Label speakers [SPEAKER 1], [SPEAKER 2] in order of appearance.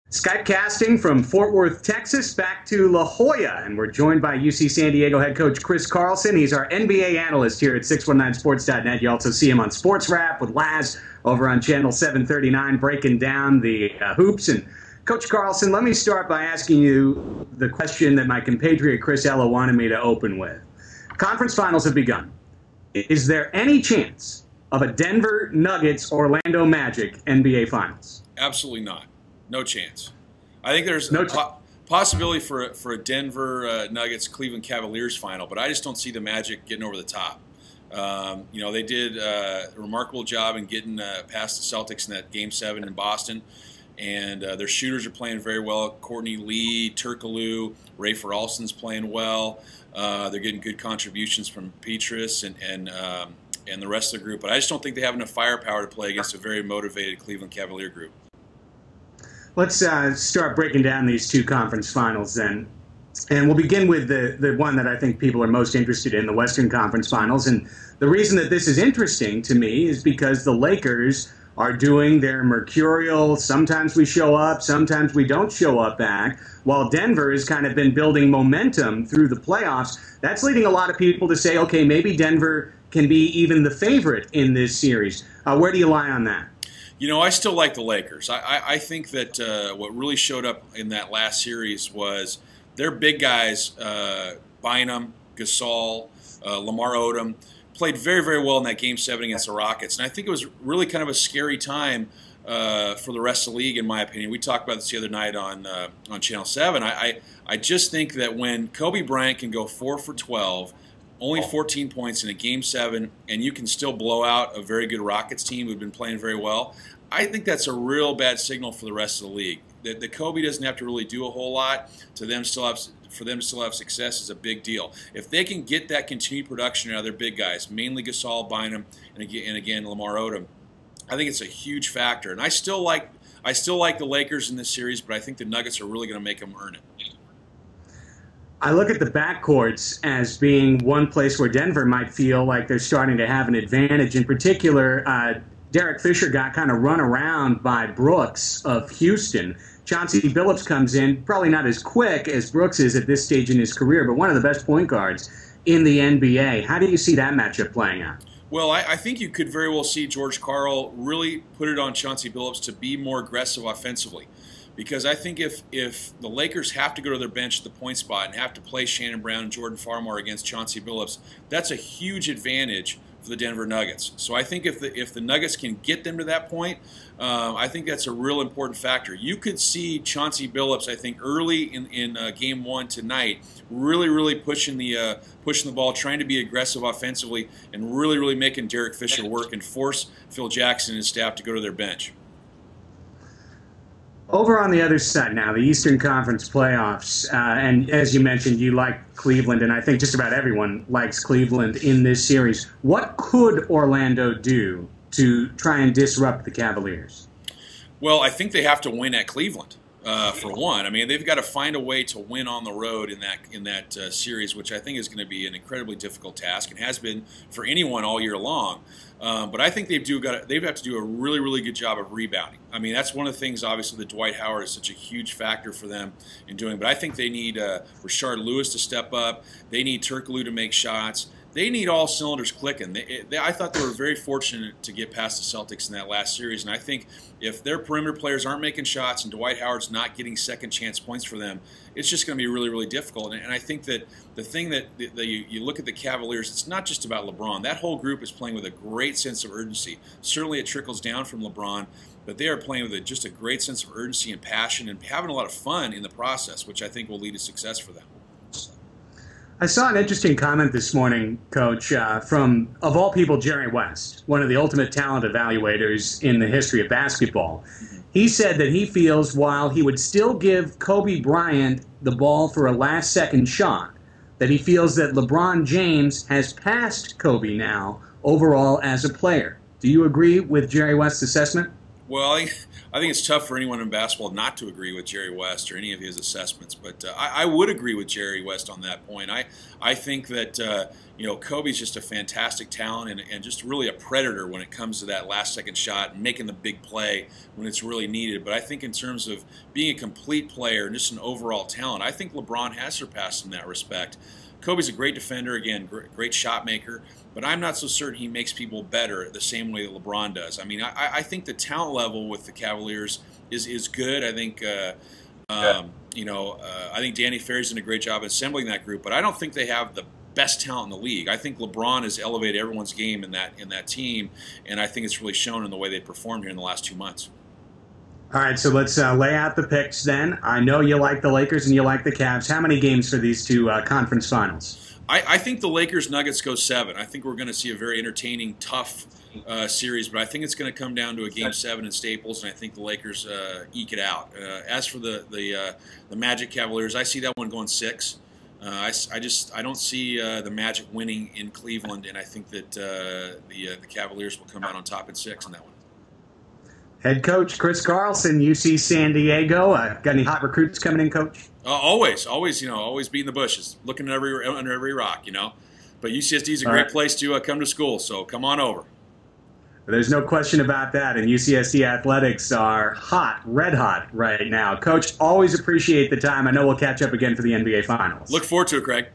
[SPEAKER 1] Skype casting from Fort Worth, Texas, back to La Jolla, and we're joined by UC San Diego head coach Chris Carlson. He's our NBA analyst here at 619sports.net. You also see him on Sports Wrap with Laz over on channel 739, breaking down the hoops. And Coach Carlson, let me start by asking you the question that my compatriot Chris Ella wanted me to open with. Conference finals have begun. Is there any chance of a Denver Nuggets-Orlando Magic NBA Finals?
[SPEAKER 2] Absolutely not. No chance. I think there's
[SPEAKER 1] No
[SPEAKER 2] a possibility for a Denver Nuggets Cleveland Cavaliers final, but I just don't see the Magic getting over the top. They did a remarkable job in getting past the Celtics in that Game 7 in Boston, and their shooters are playing very well. Courtney Lee, Turkoglu, Ray Alston's playing well. They're getting good contributions from Petrus and the rest of the group, but I just don't think they have enough firepower to play against a very motivated Cleveland Cavalier group.
[SPEAKER 1] Let's start breaking down these two conference finals then. And we'll begin with the one that I think people are most interested in, the Western Conference Finals. And the reason that this is interesting to me is because the Lakers are doing their mercurial, sometimes we show up, sometimes we don't show up act, while Denver has kind of been building momentum through the playoffs. That's leading a lot of people to say, okay, maybe Denver can be even the favorite in this series. Where do you lie on that?
[SPEAKER 2] You know, I still like the Lakers. I think that what really showed up in that last series was their big guys, Bynum, Gasol, Lamar Odom, played very, very well in that Game 7 against the Rockets. And I think it was really kind of a scary time for the rest of the league, in my opinion. We talked about this the other night on Channel 7. I just think that when Kobe Bryant can go 4 for 12, only 14 points in a Game 7, and you can still blow out a very good Rockets team who've been playing very well, I think that's a real bad signal for the rest of the league. That Kobe doesn't have to really do a whole lot for them to still have success is a big deal. If they can get that continued production out of their big guys, mainly Gasol, Bynum, and again Lamar Odom, I think it's a huge factor. And I still like the Lakers in this series, but I think the Nuggets are really going to make them earn it.
[SPEAKER 1] I look at the backcourts as being one place where Denver might feel like they're starting to have an advantage. In particular, Derek Fisher got kind of run around by Brooks of Houston. Chauncey Billups comes in, probably not as quick as Brooks is at this stage in his career, but one of the best point guards in the NBA. How do you see that matchup playing out?
[SPEAKER 2] Well, I think you could very well see George Karl really put it on Chauncey Billups to be more aggressive offensively. Because I think if the Lakers have to go to their bench at the point spot and have to play Shannon Brown and Jordan Farmar against Chauncey Billups, that's a huge advantage for the Denver Nuggets. So I think if the Nuggets can get them to that point, I think that's a real important factor. You could see Chauncey Billups, I think, early in Game 1 tonight, really pushing the ball, trying to be aggressive offensively, and really making Derek Fisher work and force Phil Jackson and his staff to go to their bench.
[SPEAKER 1] Over on the other side now, the Eastern Conference playoffs, and as you mentioned, you like Cleveland, and I think just about everyone likes Cleveland in this series. What could Orlando do to try and disrupt the Cavaliers?
[SPEAKER 2] Well, I think they have to win at Cleveland, for one. I mean, they've got to find a way to win on the road in that series, which I think is going to be an incredibly difficult task and has been for anyone all year long. But I think they've have to do a really good job of rebounding. I mean, that's one of the things, obviously, that Dwight Howard is such a huge factor for them in doing. But I think they need Rashard Lewis to step up. They need Turkoglu to make shots. They need all cylinders clicking. I thought they were very fortunate to get past the Celtics in that last series, and I think if their perimeter players aren't making shots and Dwight Howard's not getting second chance points for them, it's just going to be really difficult. And I think that the thing that you look at the Cavaliers, it's not just about LeBron. That whole group is playing with a great sense of urgency. Certainly it trickles down from LeBron, but they are playing with just a great sense of urgency and passion and having a lot of fun in the process, which I think will lead to success for them.
[SPEAKER 1] I saw an interesting comment this morning, Coach, from, of all people, Jerry West, one of the ultimate talent evaluators in the history of basketball. He said that he feels while he would still give Kobe Bryant the ball for a last-second shot, that he feels that LeBron James has passed Kobe now overall as a player. Do you agree with Jerry West's assessment?
[SPEAKER 2] Well, I think it's tough for anyone in basketball not to agree with Jerry West or any of his assessments, but I would agree with Jerry West on that point. I think that Kobe's just a fantastic talent and just really a predator when it comes to that last-second shot and making the big play when it's really needed. But I think in terms of being a complete player and just an overall talent, I think LeBron has surpassed him in that respect. Kobe's a great defender, again, great shot maker, but I'm not so certain he makes people better the same way that LeBron does. I mean, I think the talent level with the Cavaliers is good. I think, I think Danny Ferry's done a great job assembling that group, but I don't think they have the best talent in the league. I think LeBron has elevated everyone's game in that team, and I think it's really shown in the way they performed here in the last 2 months.
[SPEAKER 1] All right, so let's lay out the picks then. I know you like the Lakers and you like the Cavs. How many games for these two conference finals?
[SPEAKER 2] I think the Lakers-Nuggets go 7. I think we're going to see a very entertaining, tough series, but I think it's going to come down to a Game 7 in Staples, and I think the Lakers eke it out. As for the Magic Cavaliers, I see that one going 6. I don't see the Magic winning in Cleveland, and I think that the Cavaliers will come out on top in 6 in that one.
[SPEAKER 1] Head coach Chris Carlson, UC San Diego. Got any hot recruits coming in, Coach?
[SPEAKER 2] Always beating the bushes, looking under every rock, But UCSD is a great place to come to school, so come on over.
[SPEAKER 1] There's no question about that, and UCSD athletics are hot, red hot right now. Coach, always appreciate the time. I know we'll catch up again for the NBA Finals.
[SPEAKER 2] Look forward to it, Craig.